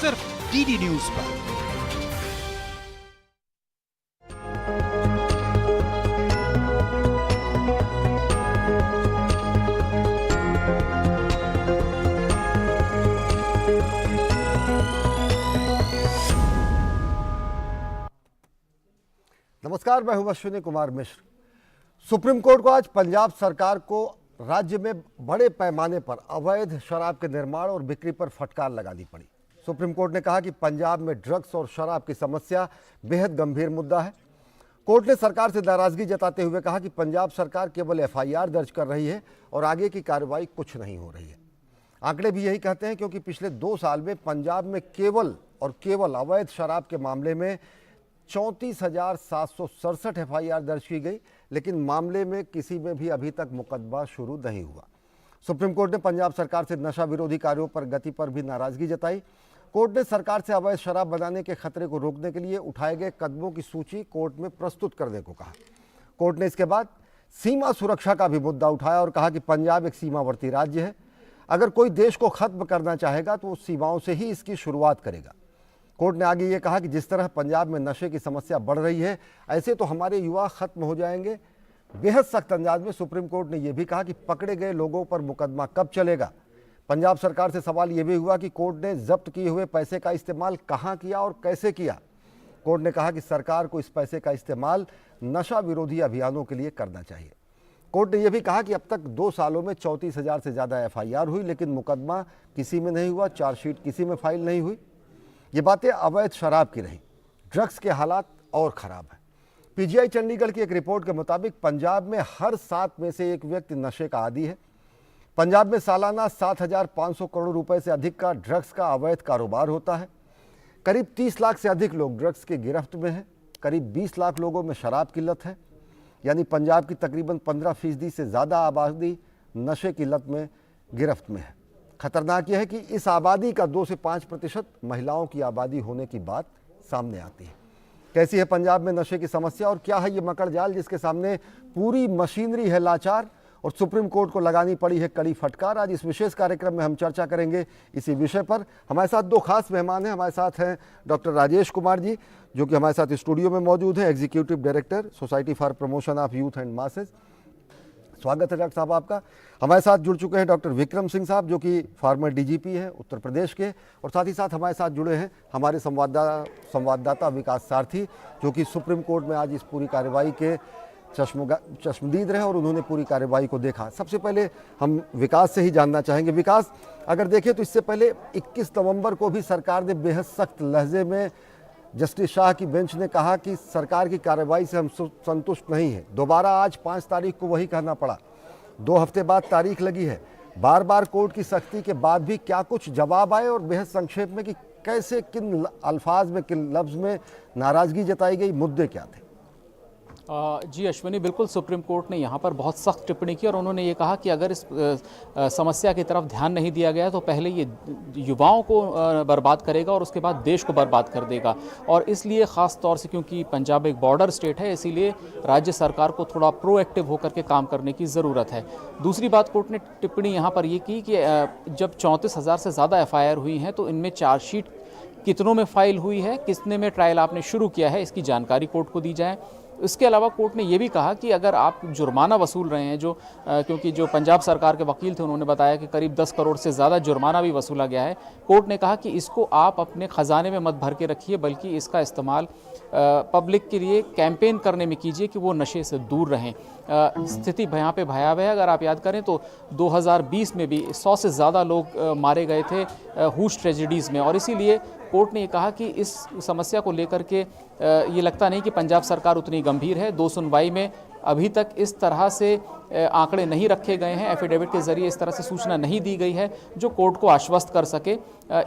सिर्फ DD news पर। नमस्कार, मैं हूं अश्विनी कुमार मिश्र। सुप्रीम कोर्ट को आज पंजाब सरकार को राज्य में बड़े पैमाने पर अवैध शराब के निर्माण और बिक्री पर फटकार लगानी पड़ी। सुप्रीम कोर्ट ने कहा कि पंजाब में ड्रग्स और शराब की समस्या बेहद गंभीर मुद्दा है। कोर्ट ने सरकार से नाराजगी जताते हुए कहा कि पंजाब सरकार केवल एफआईआर दर्ज कर रही है और आगे की कार्रवाई कुछ नहीं हो रही है। आंकड़े भी यही कहते हैं, क्योंकि पिछले 2 साल में पंजाब में केवल अवैध शराब के मामले में 34,767 एफआईआर दर्ज की गई, लेकिन मामले में किसी में भी अभी तक मुकदमा शुरू नहीं हुआ। सुप्रीम कोर्ट ने पंजाब सरकार से नशा विरोधी कार्यों पर गति पर भी नाराजगी जताई। कोर्ट ने सरकार से अवैध शराब बनाने के खतरे को रोकने के लिए उठाए गए कदमों की सूची कोर्ट में प्रस्तुत करने को कहा। कोर्ट ने इसके बाद सीमा सुरक्षा का भी मुद्दा उठाया और कहा कि पंजाब एक सीमावर्ती राज्य है। अगर कोई देश को खत्म करना चाहेगा तो वो सीमाओं से ही इसकी शुरुआत करेगा। कोर्ट ने आगे ये कहा कि जिस तरह पंजाब में नशे की समस्या बढ़ रही है, ऐसे तो हमारे युवा खत्म हो जाएंगे। बेहद सख्त अंदाज में सुप्रीम कोर्ट ने यह भी कहा कि पकड़े गए लोगों पर मुकदमा कब चलेगा। पंजाब सरकार से सवाल यह भी हुआ कि कोर्ट ने जब्त किए हुए पैसे का इस्तेमाल कहां किया और कैसे किया। कोर्ट ने कहा कि सरकार को इस पैसे का इस्तेमाल नशा विरोधी अभियानों के लिए करना चाहिए। कोर्ट ने यह भी कहा कि अब तक 2 सालों में 34,000 से ज़्यादा एफआईआर हुई, लेकिन मुकदमा किसी में नहीं हुआ, चार्जशीट किसी में फाइल नहीं हुई। ये बातें अवैध शराब की रहीं। ड्रग्स के हालात और ख़राब हैं। पीजीआई चंडीगढ़ की एक रिपोर्ट के मुताबिक पंजाब में हर 7 में से एक व्यक्ति नशे का आदी है। पंजाब में सालाना 7,500 करोड़ रुपए से अधिक का ड्रग्स का अवैध कारोबार होता है। करीब 30 लाख से अधिक लोग ड्रग्स की गिरफ्त में हैं। करीब 20 लाख लोगों में शराब की लत है, यानी पंजाब की तकरीबन 15% से ज़्यादा आबादी नशे की लत में गिरफ्त में है। खतरनाक यह है कि इस आबादी का 2 से 5% महिलाओं की आबादी होने की बात सामने आती है। कैसी है पंजाब में नशे की समस्या और क्या है ये मकड़ जाल जिसके सामने पूरी मशीनरी है लाचार और सुप्रीम कोर्ट को लगानी पड़ी है कड़ी फटकार। आज इस विशेष कार्यक्रम में हम चर्चा करेंगे इसी विषय पर। हमारे साथ 2 खास मेहमान हैं। हमारे साथ हैं डॉक्टर राजेश कुमार जी, जो कि हमारे साथ स्टूडियो में मौजूद है, executive director society for promotion of youth and masses. स्वागत है डॉक्टर साहब आपका। हमारे साथ जुड़ चुके हैं डॉक्टर विक्रम सिंह साहब, जो कि फॉर्मर डीजीपी हैं उत्तर प्रदेश के, और साथ ही साथ हमारे साथ जुड़े हैं हमारे संवाददाता विकास सारथी, जो कि सुप्रीम कोर्ट में आज इस पूरी कार्रवाई के चश्मदीद रहे और उन्होंने पूरी कार्रवाई को देखा। सबसे पहले हम विकास से ही जानना चाहेंगे। विकास, अगर देखें तो इससे पहले 21 नवंबर को भी सरकार ने बेहद सख्त लहजे में जस्टिस शाह की बेंच ने कहा कि सरकार की कार्रवाई से हम संतुष्ट नहीं है। दोबारा आज 5 तारीख को वही कहना पड़ा। 2 हफ्ते बाद तारीख लगी है। बार बार कोर्ट की सख्ती के बाद भी क्या कुछ जवाब आए, और बेहद संक्षेप में कि कैसे, किन अल्फाज में, किन लफ्ज़ में नाराज़गी जताई गई, मुद्दे क्या थे? जी अश्विनी, बिल्कुल सुप्रीम कोर्ट ने यहाँ पर बहुत सख्त टिप्पणी की और उन्होंने ये कहा कि अगर इस समस्या की तरफ ध्यान नहीं दिया गया तो पहले ये युवाओं को बर्बाद करेगा और उसके बाद देश को बर्बाद कर देगा। और इसलिए ख़ास तौर से क्योंकि पंजाब एक बॉर्डर स्टेट है, इसीलिए राज्य सरकार को थोड़ा प्रोएक्टिव होकर के काम करने की ज़रूरत है। दूसरी बात, कोर्ट ने टिप्पणी यहाँ पर ये की कि जब 34,000 से ज़्यादा एफआईआर हुई हैं तो इनमें चार्जशीट कितनों में फाइल हुई है, कितने में ट्रायल आपने शुरू किया है, इसकी जानकारी कोर्ट को दी जाए। इसके अलावा कोर्ट ने यह भी कहा कि अगर आप जुर्माना वसूल रहे हैं, क्योंकि जो पंजाब सरकार के वकील थे उन्होंने बताया कि करीब 10 करोड़ से ज़्यादा जुर्माना भी वसूला गया है। कोर्ट ने कहा कि इसको आप अपने ख़जाने में मत भर के रखिए, बल्कि इसका इस्तेमाल पब्लिक के लिए कैंपेन करने में कीजिए कि वो नशे से दूर रहें। स्थिति यहाँ पे भयावह है। अगर आप याद करें तो 2020 में भी 100 से ज़्यादा लोग मारे गए थे हुश ट्रेजेडीज़ में, और इसीलिए कोर्ट ने ये कहा कि इस समस्या को लेकर के ये लगता नहीं कि पंजाब सरकार उतनी गंभीर है। 2 सुनवाई में अभी तक इस तरह से आंकड़े नहीं रखे गए हैं, एफिडेविट के जरिए इस तरह से सूचना नहीं दी गई है जो कोर्ट को आश्वस्त कर सके।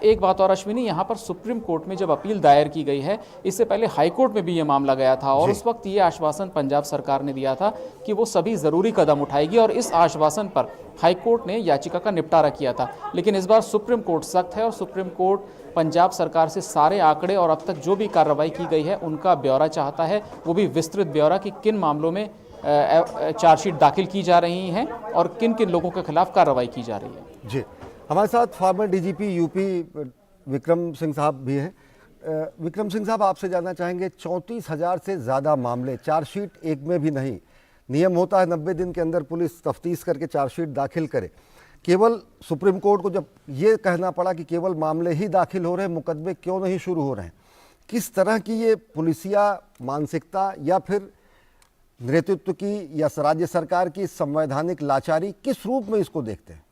एक बात और अश्विनी, यहाँ पर सुप्रीम कोर्ट में जब अपील दायर की गई है, इससे पहले हाई कोर्ट में भी ये मामला गया था और उस वक्त ये आश्वासन पंजाब सरकार ने दिया था कि वो सभी ज़रूरी कदम उठाएगी, और इस आश्वासन पर हाई कोर्ट ने याचिका का निपटारा किया था। लेकिन इस बार सुप्रीम कोर्ट सख्त है और सुप्रीम कोर्ट पंजाब सरकार से सारे आंकड़े और अब तक जो भी कार्रवाई की गई है उनका ब्यौरा चाहता है, वो भी विस्तृत ब्यौरा कि किन मामलों में चार्जशीट दाखिल की जा रही हैं और किन किन लोगों के खिलाफ कार्रवाई की जा रही है। जी, हमारे साथ farmer DGP UP Vikram Singh साहब भी हैं। विक्रम सिंह साहब, आपसे जानना चाहेंगे, 34,000 से ज़्यादा मामले, चार्जशीट एक में भी नहीं। नियम होता है 90 दिन के अंदर पुलिस तफ्तीश करके चार्जशीट दाखिल करे। केवल सुप्रीम कोर्ट को जब ये कहना पड़ा कि केवल मामले ही दाखिल हो रहे हैं, मुकदमे क्यों नहीं शुरू हो रहे हैं, किस तरह की ये पुलिसिया मानसिकता या फिर नेतृत्व की या राज्य सरकार की संवैधानिक लाचारी, किस रूप में इसको देखते हैं?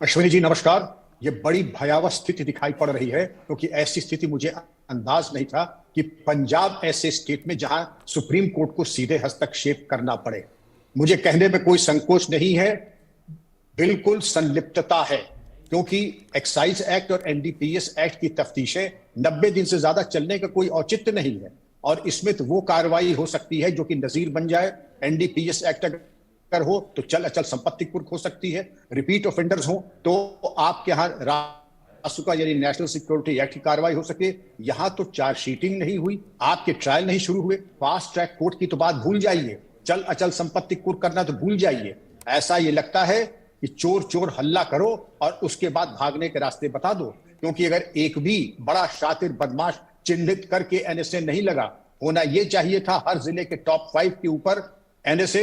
अश्विनी जी नमस्कार। ये बड़ी भयावह स्थिति दिखाई पड़ रही है, क्योंकि ऐसी स्थिति मुझे अंदाज नहीं था कि पंजाब ऐसे स्टेट में जहां सुप्रीम कोर्ट को सीधे हस्तक्षेप करना पड़े। मुझे कहने में कोई संकोच नहीं है, बिल्कुल संलिप्तता है, क्योंकि एक्साइज एक्ट और एनडीपीएस एक्ट की तफ्तीशें 90 दिन से ज्यादा चलने का कोई औचित्य नहीं है। और इसमें तो वो कार्रवाई हो सकती है जो कि नजीर बन जाए। एनडीपीएस एक्ट अगर हो तो चल अचल संपत्ति कुर्क हो सकती है, रिपीट ऑफेंडर्स हो तो आपके यहाँ रासुका यानी नेशनल सिक्योरिटी एक्ट की कार्रवाई हो सके। यहां तो चार्जशीटिंग नहीं हुई, आपके ट्रायल नहीं शुरू हुए, फास्ट ट्रैक कोर्ट की तो बात भूल जाइए, चल अचल संपत्ति कुर्क करना तो भूल जाइए। ऐसा ये लगता है कि चोर चोर हल्ला करो और उसके बाद भागने के रास्ते बता दो, क्योंकि अगर एक भी बड़ा शातिर बदमाश चिन्हित करके एनएसए नहीं लगा, होना यह चाहिए था हर जिले के टॉप 5 के ऊपर एनएसए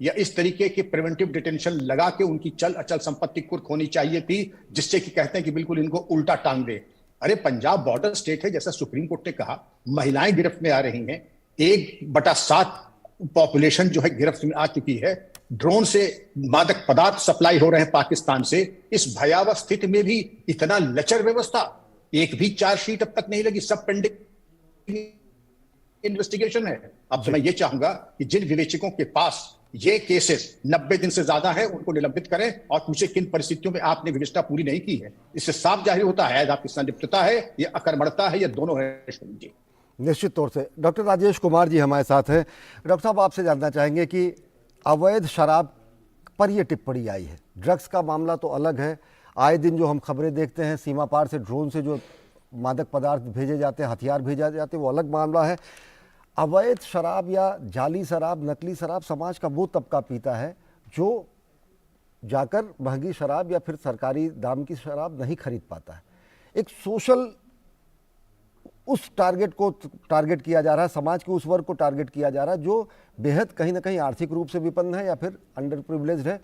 या इस तरीके की प्रिवेंटिव डिटेंशन लगा के उनकी चल अचल संपत्ति कुर्क होनी चाहिए थी, जिससे कि कहते हैं कि बिल्कुल इनको उल्टा टांग दे। अरे पंजाब बॉर्डर स्टेट है, जैसा सुप्रीम कोर्ट ने कहा, महिलाएं गिरफ्त में आ रही हैं, 1/7 पॉपुलेशन जो है गिरफ्त में आ चुकी है, ड्रोन से मादक पदार्थ सप्लाई हो रहे हैं पाकिस्तान से। इस भयावह स्थिति में भी इतना लचर व्यवस्था, एक भी चार्जशीट अब तक नहीं लगी, सब पेंडिंग इन्वेस्टिगेशन है। अब तो मैं ये चाहूंगा कि जिन विवेचकों के पास ये केसेस 90 दिन से ज्यादा है, उनको निलंबित करें और पूछे किन परिस्थितियों में आपने विवेचना पूरी नहीं की है। इससे साफ जाहिर होता है आपकी संलिप्तता है या अकर्मणता है, या दोनों है। जी निश्चित तौर से। डॉक्टर राजेश कुमार जी हमारे साथ हैं। डॉक्टर साहब, आपसे जानना चाहेंगे कि अवैध शराब पर ये टिप्पणी आई है, ड्रग्स का मामला तो अलग है। आए दिन जो हम खबरें देखते हैं, सीमा पार से ड्रोन से जो मादक पदार्थ भेजे जाते हैं, हथियार भेजे जाते हैं, वो अलग मामला है। अवैध शराब या जाली शराब, नकली शराब समाज का वो तबका पीता है जो जाकर महंगी शराब या फिर सरकारी दाम की शराब नहीं खरीद पाता है। एक सोशल उस टारगेट को टारगेट किया जा रहा है, समाज के उस वर्ग को टारगेट किया जा रहा है जो बेहद कहीं ना कहीं आर्थिक रूप से विपन्न है या फिर अंडर प्रिविलेज्ड है।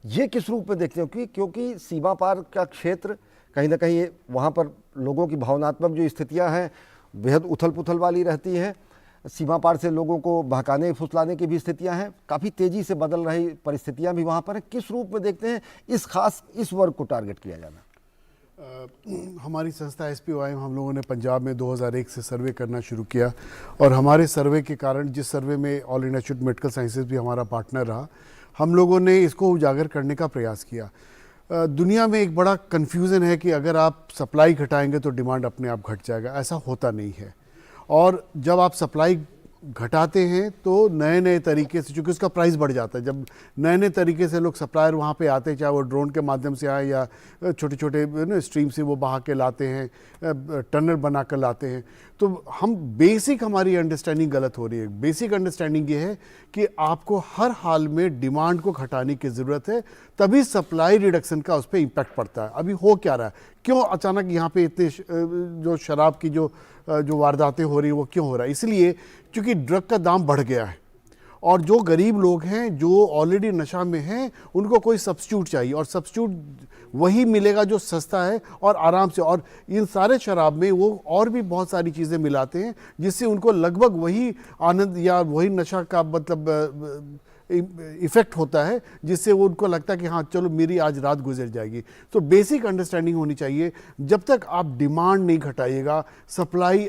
ये किस रूप में देखते हो? क्योंकि सीमा पार का क्षेत्र कहीं ना कहीं वहाँ पर लोगों की भावनात्मक जो स्थितियाँ हैं बेहद उथल पुथल वाली रहती हैं। सीमा पार से लोगों को बहकाने फुसलाने की भी स्थितियां हैं, काफ़ी तेज़ी से बदल रही परिस्थितियां भी वहाँ पर हैं। किस रूप में देखते हैं इस वर्ग को टारगेट किया जाना? हमारी संस्था SPOIM, हम लोगों ने पंजाब में 2001 से सर्वे करना शुरू किया, और हमारे सर्वे के कारण, जिस सर्वे में all India institute medical sciences भी हमारा पार्टनर रहा, हम लोगों ने इसको उजागर करने का प्रयास किया। दुनिया में एक बड़ा कन्फ्यूज़न है कि अगर आप सप्लाई घटाएंगे तो डिमांड अपने आप घट जाएगा। ऐसा होता नहीं है। और जब आप सप्लाई घटाते हैं तो नए नए तरीके से, चूँकि उसका प्राइस बढ़ जाता है, जब नए नए तरीके से लोग सप्लायर वहाँ पे आते हैं, चाहे वो ड्रोन के माध्यम से आए या छोटे छोटे स्ट्रीम से वो बहा के लाते हैं, टनल बना कर लाते हैं, तो हम बेसिक हमारी अंडरस्टैंडिंग गलत हो रही है। बेसिक अंडरस्टैंडिंग ये है कि आपको हर हाल में डिमांड को घटाने की ज़रूरत है, तभी सप्लाई रिडक्शन का उस पर इम्पैक्ट पड़ता है। अभी हो क्या रहा है, क्यों अचानक यहाँ पे इतने जो शराब की जो वारदातें हो रही है, वो क्यों हो रहा है? इसलिए क्योंकि ड्रग का दाम बढ़ गया है, और जो गरीब लोग हैं जो ऑलरेडी नशा में हैं, उनको कोई सब्स्टिट्यूट चाहिए, और सब्स्टिट्यूट वही मिलेगा जो सस्ता है और आराम से। और इन सारे शराब में वो और भी बहुत सारी चीज़ें मिलाते हैं, जिससे उनको लगभग वही आनंद या वही नशा का मतलब इफ़ेक्ट होता है, जिससे वो उनको लगता है कि हाँ चलो मेरी आज रात गुजर जाएगी। तो बेसिक अंडरस्टैंडिंग होनी चाहिए, जब तक आप डिमांड नहीं घटाइएगा, सप्लाई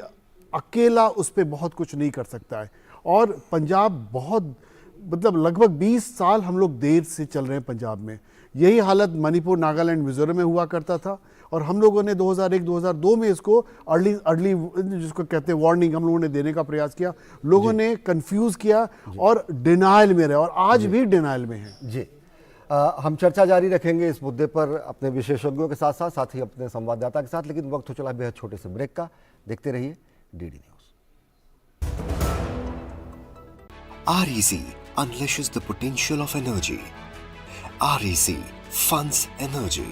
अकेला उस पर बहुत कुछ नहीं कर सकता है। और पंजाब बहुत मतलब लगभग 20 साल हम लोग देर से चल रहे हैं पंजाब में। यही हालत मणिपुर, नागालैंड, मिजोरम में हुआ करता था, और हम लोगों ने 2001-2002 में इसको अर्ली जिसको कहते हैं वार्निंग, हम लोगों ने देने का प्रयास किया। लोगों ने कंफ्यूज किया और डिनाइल में रहे, और आज भी डिनाइल में है। जी हम चर्चा जारी रखेंगे इस मुद्दे पर अपने विशेषज्ञों के साथ साथ, साथ ही अपने संवाददाता के साथ, लेकिन वक्त हो चला बेहद छोटे से ब्रेक का। देखते रहिए DD news. REC unleashes the potential of energy. REC funds energy.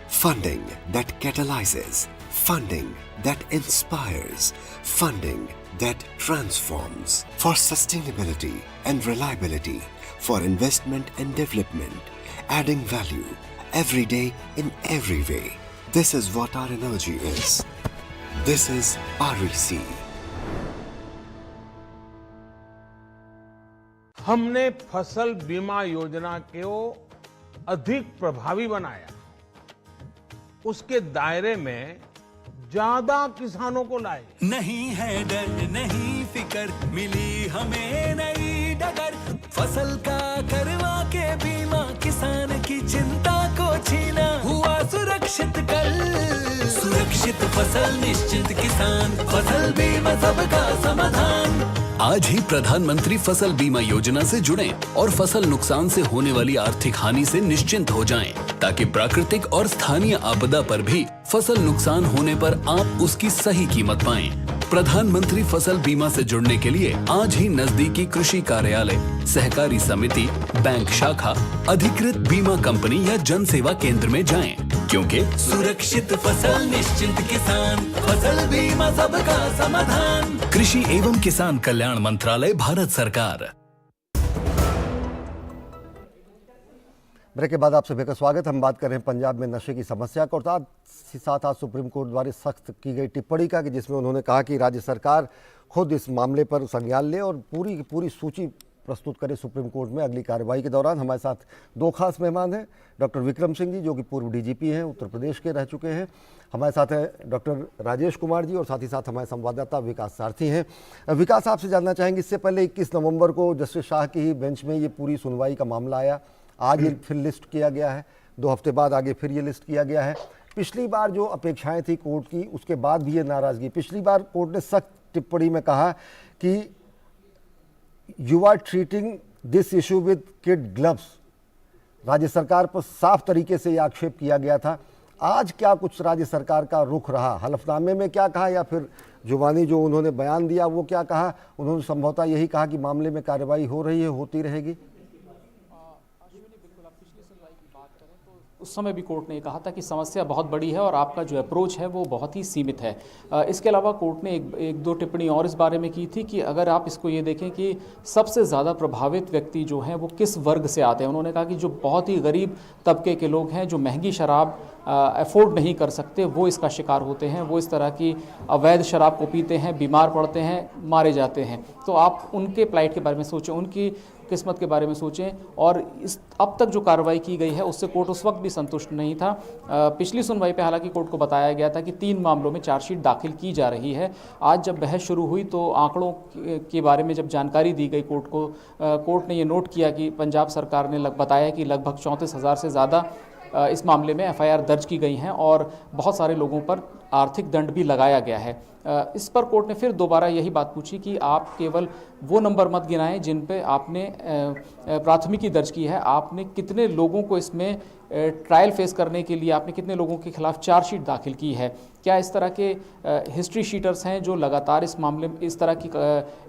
Funding that catalyzes. Funding that inspires. Funding that transforms. For sustainability and reliability. For investment and development. Adding value every day in every way. This is what our energy is. This is REC. हमने फसल बीमा योजना को अधिक प्रभावी बनाया, उसके दायरे में ज्यादा किसानों को लाए। नहीं है डर नहीं फिकर, मिली हमें नई डगर, फसल का करवा के बीमा किसान की चिंता को छीना, हुआ सुरक्षित कल सुरक्षित फसल निश्चित किसान, फसल बीमा सबका समाधान। आज ही प्रधानमंत्री फसल बीमा योजना से जुड़ें और फसल नुकसान से होने वाली आर्थिक हानि से निश्चिंत हो जाएं, ताकि प्राकृतिक और स्थानीय आपदा पर भी फसल नुकसान होने पर आप उसकी सही कीमत पाएं। प्रधानमंत्री फसल बीमा से जुड़ने के लिए आज ही नजदीकी कृषि कार्यालय, सहकारी समिति, बैंक शाखा, अधिकृत बीमा कंपनी या जन सेवा केंद्र में जाएं, क्योंकि सुरक्षित फसल निश्चिंत किसान, फसल बीमा सबका समाधान। कृषि एवं किसान कल्याण मंत्रालय, भारत सरकार। ब्रेक के बाद आप सभी का स्वागत। हम बात कर रहे हैं पंजाब में नशे की समस्या को, और साथ आज सुप्रीम कोर्ट द्वारा सख्त की गई टिप्पणी का, कि जिसमें उन्होंने कहा कि राज्य सरकार खुद इस मामले पर संज्ञान ले और पूरी की पूरी सूची प्रस्तुत करे सुप्रीम कोर्ट में अगली कार्रवाई के दौरान। हमारे साथ दो खास मेहमान हैं, डॉक्टर विक्रम सिंह जी जो कि पूर्व डीजीपी हैं, उत्तर प्रदेश के रह चुके हैं। हमारे साथ हैं डॉक्टर राजेश कुमार जी, और साथ ही साथ हमारे संवाददाता विकास सारथी हैं। विकास, आपसे जानना चाहेंगे, इससे पहले 21 नवंबर को जस्टिस शाह की ही बेंच में ये पूरी सुनवाई का मामला आया, आज ये फिर लिस्ट किया गया है, 2 हफ्ते बाद आगे फिर ये लिस्ट किया गया है। पिछली बार जो अपेक्षाएं थी कोर्ट की, उसके बाद भी ये नाराज़गी, पिछली बार कोर्ट ने सख्त टिप्पणी में कहा कि you are treating this issue with kid gloves. राज्य सरकार पर साफ तरीके से ये आक्षेप किया गया था। आज क्या कुछ राज्य सरकार का रुख रहा, हलफनामे में क्या कहा, या फिर जुबानी जो उन्होंने बयान दिया वो क्या कहा? उन्होंने संभवतः यही कहा कि मामले में कार्रवाई हो रही है, होती रहेगी। उस समय भी कोर्ट ने ये कहा था कि समस्या बहुत बड़ी है और आपका जो अप्रोच है वो बहुत ही सीमित है। इसके अलावा कोर्ट ने एक दो टिप्पणी और इस बारे में की थी कि अगर आप इसको ये देखें कि सबसे ज़्यादा प्रभावित व्यक्ति जो हैं वो किस वर्ग से आते हैं। उन्होंने कहा कि जो बहुत ही गरीब तबके के लोग हैं, जो महंगी शराब अफोर्ड नहीं कर सकते, वो इसका शिकार होते हैं, वो इस तरह की अवैध शराब को पीते हैं, बीमार पड़ते हैं, मारे जाते हैं। तो आप उनके प्लाइट के बारे में सोचें, उनकी किस्मत के बारे में सोचें। और इस अब तक जो कार्रवाई की गई है उससे कोर्ट उस वक्त भी संतुष्ट नहीं था। पिछली सुनवाई पे हालांकि कोर्ट को बताया गया था कि 3 मामलों में चार्जशीट दाखिल की जा रही है। आज जब बहस शुरू हुई तो आंकड़ों के बारे में जब जानकारी दी गई कोर्ट को, कोर्ट ने ये नोट किया कि पंजाब सरकार ने बताया कि लगभग 34,000 से ज़्यादा इस मामले में एफआईआर दर्ज की गई हैं और बहुत सारे लोगों पर आर्थिक दंड भी लगाया गया है। इस पर कोर्ट ने फिर दोबारा यही बात पूछी कि आप केवल वो नंबर मत गिनाएं जिन पे आपने प्राथमिकी दर्ज की है, आपने कितने लोगों को इसमें ट्रायल फेस करने के लिए आपने कितने लोगों के खिलाफ चार्जशीट दाखिल की है, क्या इस तरह के हिस्ट्री शीटर्स हैं जो लगातार इस मामले में इस तरह की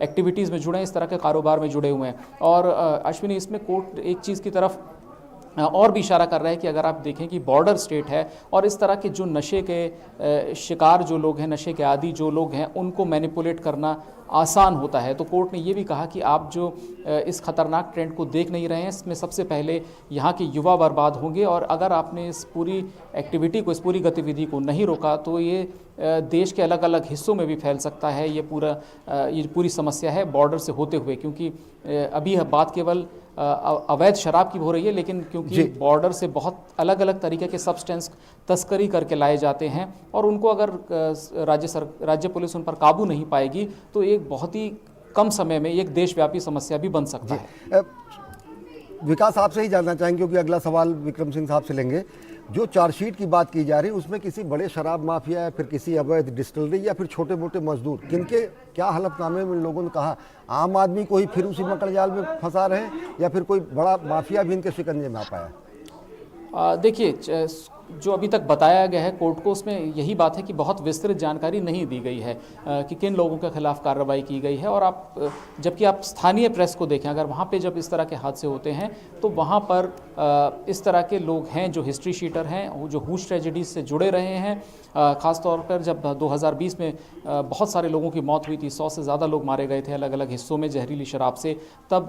एक्टिविटीज़ में जुड़े हैं, इस तरह के कारोबार में जुड़े हुए हैं। और अश्विनी, इसमें कोर्ट एक चीज़ की तरफ और भी इशारा कर रहा है कि अगर आप देखें कि बॉर्डर स्टेट है और इस तरह के जो नशे के शिकार जो लोग हैं, नशे के आदी जो लोग हैं, उनको मैनिपुलेट करना आसान होता है। तो कोर्ट ने ये भी कहा कि आप जो इस खतरनाक ट्रेंड को देख नहीं रहे हैं, इसमें सबसे पहले यहाँ के युवा बर्बाद होंगे, और अगर आपने इस पूरी एक्टिविटी को, इस पूरी गतिविधि को नहीं रोका तो ये देश के अलग अलग हिस्सों में भी फैल सकता है। ये पूरी समस्या है बॉर्डर से होते हुए, क्योंकि अभी बात केवल अवैध शराब की हो रही है, लेकिन क्योंकि बॉर्डर से बहुत अलग अलग तरीके के सब्सटेंस तस्करी करके लाए जाते हैं और उनको अगर राज्य पुलिस उन पर काबू नहीं पाएगी तो एक बहुत ही कम समय में एक देशव्यापी समस्या भी बन सकता है। विकास, आपसे ही जानना चाहेंगे क्योंकि अगला सवाल विक्रम सिंह साहब से लेंगे। जो चार्जशीट की बात की जा रही है उसमें किसी बड़े शराब माफिया या फिर किसी अवैध डिस्टिलरी या फिर छोटे मोटे मजदूर, किनके क्या हलफनामे में लोगों ने कहा आम आदमी को ही फिर उसी मकड़ जाल में फंसा रहे हैं या फिर कोई बड़ा माफिया भी इनके शिकंजे में आ पाया? देखिए, जो अभी तक बताया गया है कोर्ट को, उसमें यही बात है कि बहुत विस्तृत जानकारी नहीं दी गई है कि किन लोगों के खिलाफ कार्रवाई की गई है। और जबकि आप स्थानीय प्रेस को देखें, अगर वहाँ पे जब इस तरह के हादसे होते हैं तो वहाँ पर इस तरह के लोग हैं जो हिस्ट्री शीटर हैं, जो हूश ट्रेजेडीज से जुड़े रहे हैं। ख़ास तौर पर जब 2020 में बहुत सारे लोगों की मौत हुई थी, 100 से ज़्यादा लोग मारे गए थे अलग अलग हिस्सों में जहरीली शराब से, तब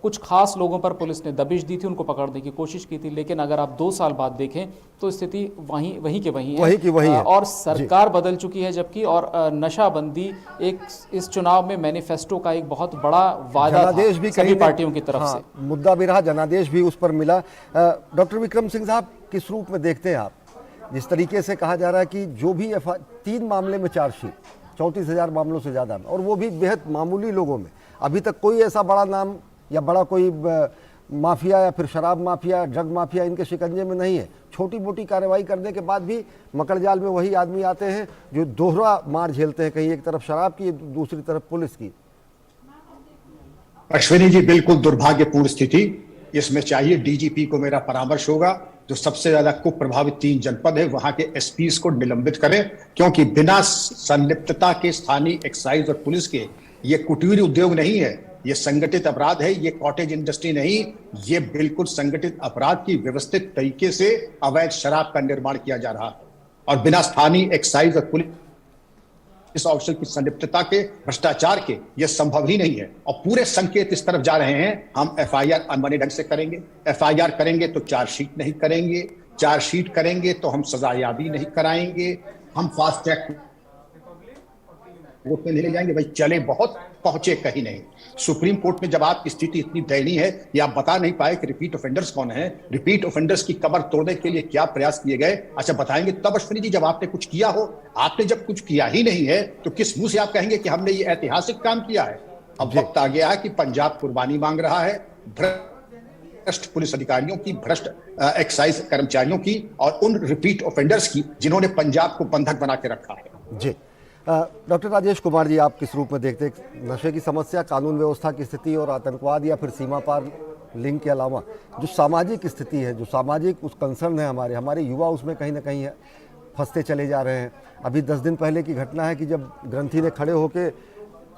कुछ खास लोगों पर पुलिस ने दबिश दी थी, उनको पकड़ने की कोशिश की थी। लेकिन अगर आप 2 साल बाद देखें तो स्थिति वहीं के वहीं है, और सरकार बदल चुकी है जबकि, और नशाबंदी एक इस चुनाव में मैनिफेस्टो का एक बहुत बड़ा वादा था सभी पार्टियों की तरफ से। मुद्दा भी रहा, जनादेश भी उस पर मिला। डॉक्टर विक्रम सिंह साहब, किस रूप में देखते हैं आप जिस तरीके से कहा जा रहा है कि जो भी 3 मामले में चार्जशीट, 34,000 मामलों से ज़्यादा में, और वो भी बेहद मामूली लोगों में, अभी तक कोई ऐसा बड़ा नाम या बड़ा कोई माफिया या फिर शराब माफिया, ड्रग माफिया इनके शिकंजे में नहीं है। छोटी मोटी कार्रवाई करने के बाद भी मकड़जाल में वही आदमी आते हैं जो दोहरा मार झेलते हैं, कहीं एक तरफ शराब की, दूसरी तरफ पुलिस की। अश्विनी जी, बिल्कुल दुर्भाग्यपूर्ण स्थिति। इसमें चाहिए डीजीपी को मेरा परामर्श होगा, जो सबसे ज्यादा कुप्रभावित 3 जनपद है वहां के एसपीज को निलंबित करें, क्योंकि बिना संलिप्तता के स्थानीय एक्साइज और पुलिस के ये कुटीर उद्योग नहीं है, ये संगठित अपराध है, ये कॉटेज इंडस्ट्री नहीं, ये बिल्कुल संगठित अपराध की व्यवस्थित तरीके से अवैध शराब का निर्माण किया जा रहा है। और बिना स्थानीय एक्साइज और पुलिस इस ऑफिसर की संलिप्तता के, भ्रष्टाचार के, यह संभव ही नहीं है। और पूरे संकेत इस तरफ जा रहे हैं, हम एफआईआर अनबने ढंग से करेंगे, एफआईआर करेंगे तो चार्जशीट नहीं करेंगे, चार्जशीट करेंगे तो हम सजायाबी नहीं कराएंगे, हम फास्ट ट्रैक कोर्ट में नहीं ले जाएंगे। भाई चले बहुत, पहुंचे कहीं नहीं। सुप्रीम कोर्ट में जब आपकी स्थिति इतनी दयनीय है कि आप बता नहीं पाए कि रिपीट ऑफेंडर्स कौन है, रिपीट ऑफेंडर्स की कमर तोड़ने के लिए क्या प्रयास किए गए, अच्छा बताएंगे तब अश्विनी जी जब आपने कुछ किया हो। आपने जब कुछ किया ही नहीं है तो किस मुंह से आप कहेंगे कि हमने ये ऐतिहासिक काम किया है। अब वक्त आ गया है कि पंजाब कुर्बानी मांग रहा है भ्रष्ट पुलिस अधिकारियों की, भ्रष्ट एक्साइज कर्मचारियों की, और उन रिपीट ऑफेंडर्स की जिन्होंने पंजाब को बंधक बना के रखा है। जी डॉक्टर राजेश कुमार जी, आप किस रूप में देखते हैं नशे की समस्या, कानून व्यवस्था की स्थिति और आतंकवाद या फिर सीमा पार लिंक के अलावा जो सामाजिक स्थिति है, जो सामाजिक उस कंसर्न है, हमारे युवा उसमें कहीं ना कहीं फंसते चले जा रहे हैं। अभी 10 दिन पहले की घटना है कि जब ग्रंथी ने खड़े होकर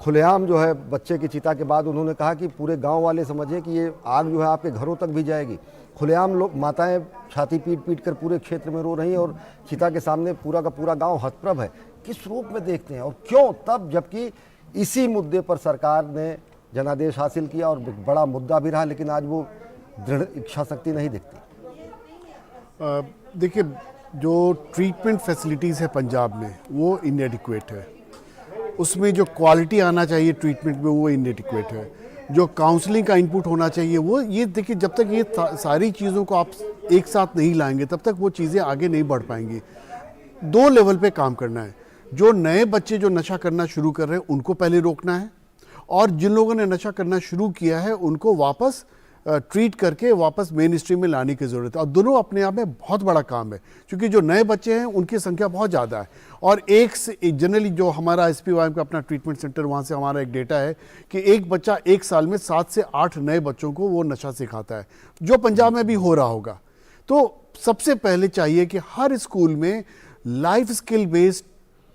खुलेआम जो है बच्चे की चिता के बाद उन्होंने कहा कि पूरे गांव वाले समझें कि ये आग जो है आपके घरों तक भी जाएगी। खुलेआम लोग, माताएं छाती पीट पीट कर पूरे क्षेत्र में रो रही हैं और चिता के सामने पूरा का पूरा गांव हतप्रभ है। किस रूप में देखते हैं और क्यों तब, जबकि इसी मुद्दे पर सरकार ने जनादेश हासिल किया और बड़ा मुद्दा भी रहा, लेकिन आज वो दृढ़ इच्छा शक्ति नहीं दिखती। देखिए, जो ट्रीटमेंट फैसिलिटीज़ है पंजाब में वो इनएडिक्वेट है, उसमें जो क्वालिटी आना चाहिए ट्रीटमेंट में वो इनएडिक्वेट है, जो काउंसलिंग का इनपुट होना चाहिए वो, ये देखिए जब तक ये सारी चीज़ों को आप एक साथ नहीं लाएंगे तब तक वो चीज़ें आगे नहीं बढ़ पाएंगी। 2 लेवल पे काम करना है। जो नए बच्चे जो नशा करना शुरू कर रहे हैं उनको पहले रोकना है, और जिन लोगों ने नशा करना शुरू किया है उनको वापस ट्रीट करके वापस मेन स्ट्रीम में लाने की ज़रूरत है। और दोनों अपने आप में बहुत बड़ा काम है, क्योंकि जो नए बच्चे हैं उनकी संख्या बहुत ज़्यादा है। और एक से जनरली जो हमारा SPOIM का अपना ट्रीटमेंट सेंटर, वहाँ से हमारा एक डेटा है कि एक बच्चा 1 साल में 7 से 8 नए बच्चों को वो नशा सिखाता है, जो पंजाब में भी हो रहा होगा। तो सबसे पहले चाहिए कि हर स्कूल में लाइफ स्किल बेस्ड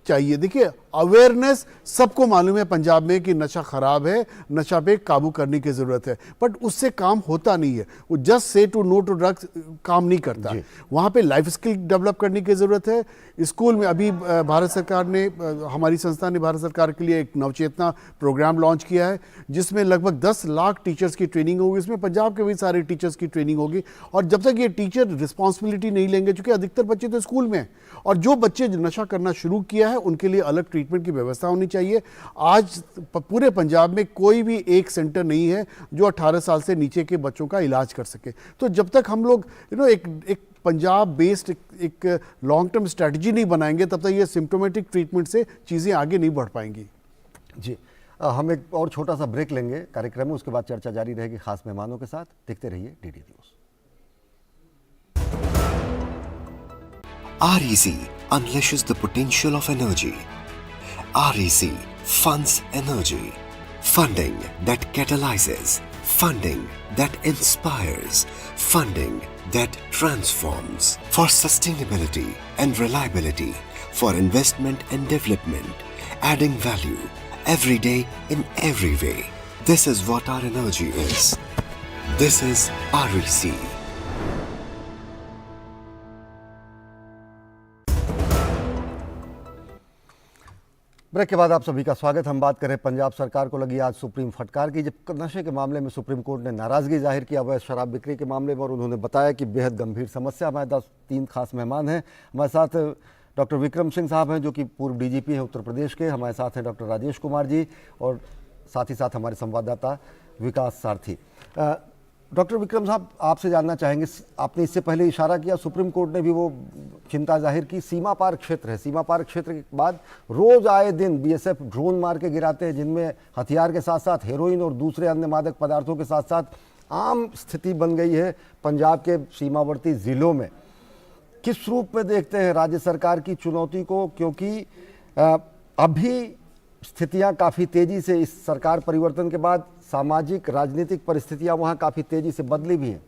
चाहिए। देखिए, अवेयरनेस सबको मालूम है पंजाब में कि नशा खराब है, नशा पे काबू करने की ज़रूरत है, बट उससे काम होता नहीं है। वो just say to know to drugs काम नहीं करता। वहाँ पे लाइफ स्किल डेवलप करने की ज़रूरत है। स्कूल में अभी भारत सरकार ने, हमारी संस्था ने भारत सरकार के लिए एक नवचेतना प्रोग्राम लॉन्च किया है, जिसमें लगभग 10 लाख टीचर्स की ट्रेनिंग होगी। इसमें पंजाब के भी सारे टीचर्स की ट्रेनिंग होगी। और जब तक ये टीचर रिस्पॉन्सिबिलिटी नहीं लेंगे, चूँकि अधिकतर बच्चे तो स्कूल में हैं, और जो बच्चे नशा करना शुरू किया है उनके लिए अलग ट्रीटमेंट की व्यवस्था होनी चाहिए। आज पूरे पंजाब में कोई भी एक सेंटर नहीं है जो 18 साल से नीचे के बच्चों का इलाज कर सके। तो जब तक हम लोग एक पंजाब बेस्ड एक लॉन्ग टर्म स्ट्रेटजी नहीं बनाएंगे, तब तक ये सिम्प्टोमेटिक ट्रीटमेंट से चीज़ें आगे नहीं बढ़ पाएंगी। जी, हम एक और छोटा सा ब्रेक लेंगे कार्यक्रम में, उसके बाद चर्चा जारी रहेगी खास मेहमानों के साथ। देखते रहिए DD news. REC unleashes the potential of energy. REC funds energy. Funding that catalyzes. Funding that inspires. Funding that transforms. For sustainability and reliability. For investment and development. Adding value every day in every way. This is what our energy is. This is REC. Break के बाद आप सभी का स्वागत। हम बात करें पंजाब सरकार को लगी आज सुप्रीम फटकार की, जब नशे के मामले में सुप्रीम कोर्ट ने नाराजगी जाहिर की अवैध शराब बिक्री के मामले में, और उन्होंने बताया कि बेहद गंभीर समस्या। हमारे साथ 3 खास मेहमान हैं। हमारे साथ डॉक्टर विक्रम सिंह साहब हैं जो कि पूर्व डीजीपी हैं उत्तर प्रदेश के। हमारे साथ हैं डॉक्टर राजेश कुमार जी, और साथ ही साथ हमारे संवाददाता विकास सारथी। डॉक्टर विक्रम साहब, आपसे जानना चाहेंगे, आपने इससे पहले इशारा किया, सुप्रीम कोर्ट ने भी वो चिंता जाहिर की, सीमा पार क्षेत्र है, सीमा पार क्षेत्र के बाद रोज आए दिन बीएसएफ ड्रोन मार के गिराते हैं, जिनमें हथियार के साथ साथ हेरोइन और दूसरे अन्य मादक पदार्थों के साथ साथ आम स्थिति बन गई है पंजाब के सीमावर्ती ज़िलों में। किस रूप में देखते हैं राज्य सरकार की चुनौती को, क्योंकि अभी स्थितियां काफ़ी तेज़ी से इस सरकार परिवर्तन के बाद सामाजिक राजनीतिक परिस्थितियां वहां काफ़ी तेज़ी से बदली भी हैं।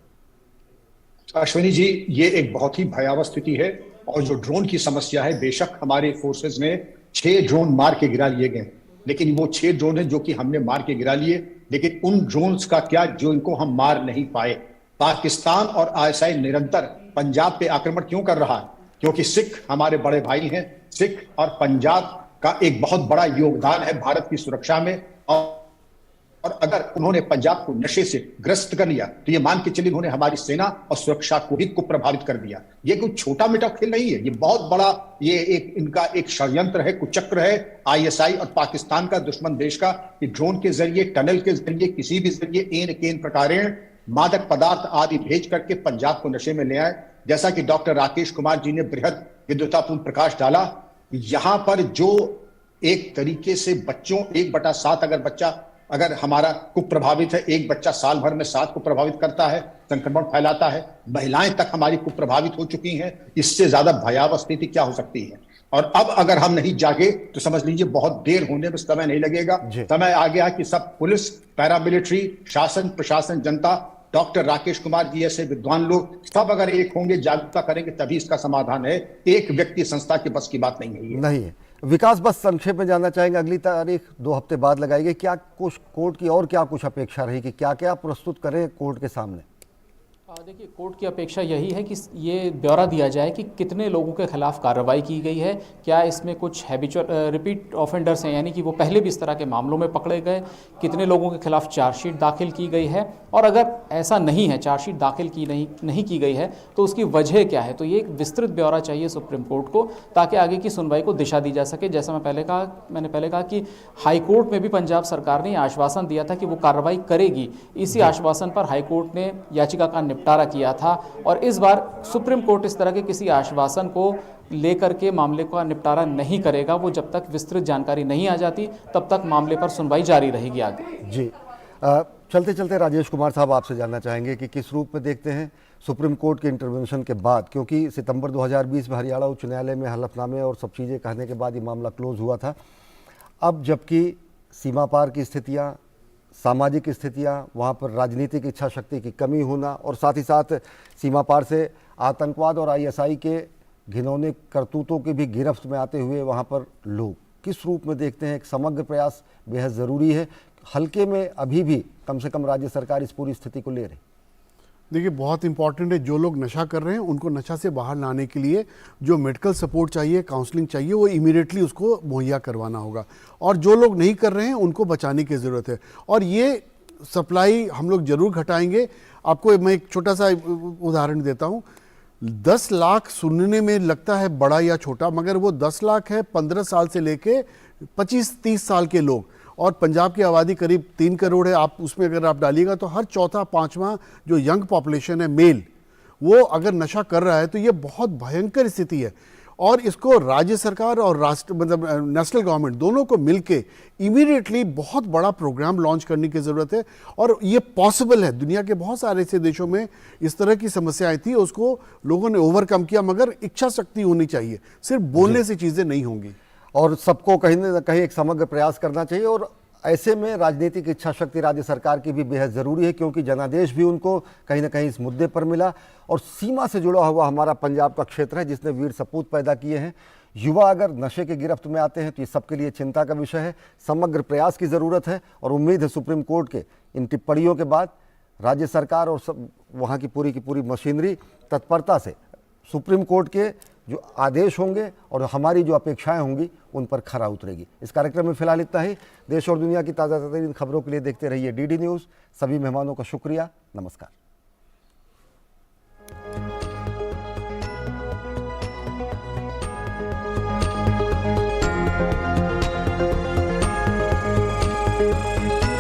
अश्विनी जी, ये एक बहुत ही भयावह स्थिति है। और जो ड्रोन की समस्या है, बेशक हमारे फोर्सेज ने 6 ड्रोन मार के गिरा लिए गए, लेकिन वो 6 ड्रोन है जो कि हमने मार के गिरा लिए, लेकिन उन ड्रोन्स का क्या जो इनको हम मार नहीं पाए। पाकिस्तान और आईएसआई निरंतर पंजाब पे आक्रमण क्यों कर रहा है? क्योंकि सिख हमारे बड़े भाई हैं। सिख और पंजाब का एक बहुत बड़ा योगदान है भारत की सुरक्षा में, और अगर उन्होंने पंजाब को नशे से ग्रस्त कर लिया तो ये मान के चलिए उन्होंने हमारी सेना और सुरक्षा को ही प्रभावित कर दिया। ये कोई छोटा मोटा खेल नहीं है, ये बहुत बड़ा, ये एक इनका एक षड्यंत्र है, कुचक्र है आईएसआई और पाकिस्तान का, दुश्मन देश का। कि ड्रोन के जरिए, टनल के जरिए, किसी भी जरिए एन केन प्रकारेण मादक पदार्थ आदि भेज करके पंजाब को नशे में ले आए। जैसा कि डॉक्टर राकेश कुमार जी ने बृहद विद्वतापूर्ण प्रकाश डाला, यहां पर जो एक तरीके से बच्चों 1/7 अगर बच्चा अगर हमारा कुप्रभावित है, एक बच्चा साल भर में 7 को प्रभावित करता है, संक्रमण फैलाता है। महिलाएं तक हमारी कुप्रभावित हो चुकी हैं। इससे ज्यादा भयावह स्थिति क्या हो सकती है? और अब अगर हम नहीं जागे तो समझ लीजिए बहुत देर होने में समय नहीं लगेगा। समय आ गया कि सब पुलिस, पैरामिलिट्री, शासन, प्रशासन, जनता, डॉक्टर राकेश कुमार जी ऐसे विद्वान लोग सब अगर एक होंगे, जागरूकता करेंगे, तभी इसका समाधान है। एक व्यक्ति संस्था के बस की बात नहीं है। नहीं है। विकास, बस संक्षेप में जानना चाहेंगे, अगली तारीख 2 हफ्ते बाद लगाई गई, क्या कुछ कोर्ट की और क्या कुछ अपेक्षा रही कि क्या क्या प्रस्तुत करें कोर्ट के सामने? देखिए, कोर्ट की अपेक्षा यही है कि ये ब्यौरा दिया जाए कि कितने लोगों के खिलाफ कार्रवाई की गई है, क्या इसमें कुछ हैबिचुअल रिपीट ऑफेंडर्स हैं, यानी कि वो पहले भी इस तरह के मामलों में पकड़े गए, कितने लोगों के खिलाफ चार्जशीट दाखिल की गई है, और अगर ऐसा नहीं है, चार्जशीट दाखिल की नहीं की गई है, तो उसकी वजह क्या है। तो ये एक विस्तृत ब्यौरा चाहिए सुप्रीम कोर्ट को, ताकि आगे की सुनवाई को दिशा दी जा सके। जैसा मैंने पहले कहा कि हाई कोर्ट में भी पंजाब सरकार ने आश्वासन दिया था कि वो कार्रवाई करेगी। इसी आश्वासन पर हाई कोर्ट ने याचिका का निपटारा किया था, और इस बार सुप्रीम कोर्ट इस तरह के किसी आश्वासन को लेकर के मामले का निपटारा नहीं करेगा। वो जब तक विस्तृत जानकारी नहीं आ जाती तब तक मामले पर सुनवाई जारी रहेगी आगे। जी, चलते चलते राजेश कुमार साहब, आपसे जानना चाहेंगे कि किस रूप में देखते हैं सुप्रीम कोर्ट के इंटरवेंशन के बाद, क्योंकि सितंबर 2020 में हरियाणा उच्च न्यायालय में हलफनामे और सब चीज़ें कहने के बाद ये मामला क्लोज हुआ था। अब जबकि सीमा पार की स्थितियाँ, सामाजिक स्थितियाँ, वहाँ पर राजनीतिक इच्छा शक्ति की कमी होना, और साथ ही साथ सीमा पार से आतंकवाद और आईएसआई के घिनौने करतूतों के भी गिरफ्त में आते हुए वहाँ पर लोग, किस रूप में देखते हैं? एक समग्र प्रयास बेहद ज़रूरी है। हल्के में अभी भी कम से कम राज्य सरकार इस पूरी स्थिति को ले रही। देखिए, बहुत इंपॉर्टेंट है, जो लोग नशा कर रहे हैं उनको नशा से बाहर लाने के लिए जो मेडिकल सपोर्ट चाहिए, काउंसलिंग चाहिए, वो इमीडिएटली उसको मुहैया करवाना होगा। और जो लोग नहीं कर रहे हैं उनको बचाने की ज़रूरत है, और ये सप्लाई हम लोग ज़रूर घटाएंगे। आपको मैं एक छोटा सा उदाहरण देता हूँ। 10 लाख सुनने में लगता है बड़ा या छोटा, मगर वो 10 लाख है 15 साल से लेके 25-30 साल के लोग, और पंजाब की आबादी करीब 3 करोड़ है। आप उसमें अगर आप डालिएगा तो हर चौथा पांचवा जो यंग पॉपुलेशन है मेल, वो अगर नशा कर रहा है, तो ये बहुत भयंकर स्थिति है। और इसको राज्य सरकार और राष्ट्र मतलब नेशनल गवर्नमेंट दोनों को मिलके इमीडिएटली बहुत बड़ा प्रोग्राम लॉन्च करने की ज़रूरत है। और ये पॉसिबल है, दुनिया के बहुत सारे ऐसे देशों में इस तरह की समस्याएं थी, उसको लोगों ने ओवरकम किया, मगर इच्छा शक्ति होनी चाहिए, सिर्फ बोलने से चीज़ें नहीं होंगी। और सबको कहीं ना कहीं एक समग्र प्रयास करना चाहिए, और ऐसे में राजनीतिक इच्छा शक्ति राज्य सरकार की भी बेहद ज़रूरी है, क्योंकि जनादेश भी उनको कहीं ना कहीं इस मुद्दे पर मिला। और सीमा से जुड़ा हुआ हमारा पंजाब का क्षेत्र है जिसने वीर सपूत पैदा किए हैं। युवा अगर नशे के गिरफ्त में आते हैं तो ये सबके लिए चिंता का विषय है। समग्र प्रयास की ज़रूरत है, और उम्मीद है सुप्रीम कोर्ट के इन टिप्पणियों के बाद राज्य सरकार और सब वहाँ की पूरी मशीनरी तत्परता से सुप्रीम कोर्ट के जो आदेश होंगे और हमारी जो अपेक्षाएं होंगी उन पर खरा उतरेगी। इस कार्यक्रम में फिलहाल इतना ही। देश और दुनिया की ताज़ा तरीन खबरों के लिए देखते रहिए डीडी न्यूज़। सभी मेहमानों का शुक्रिया। नमस्कार।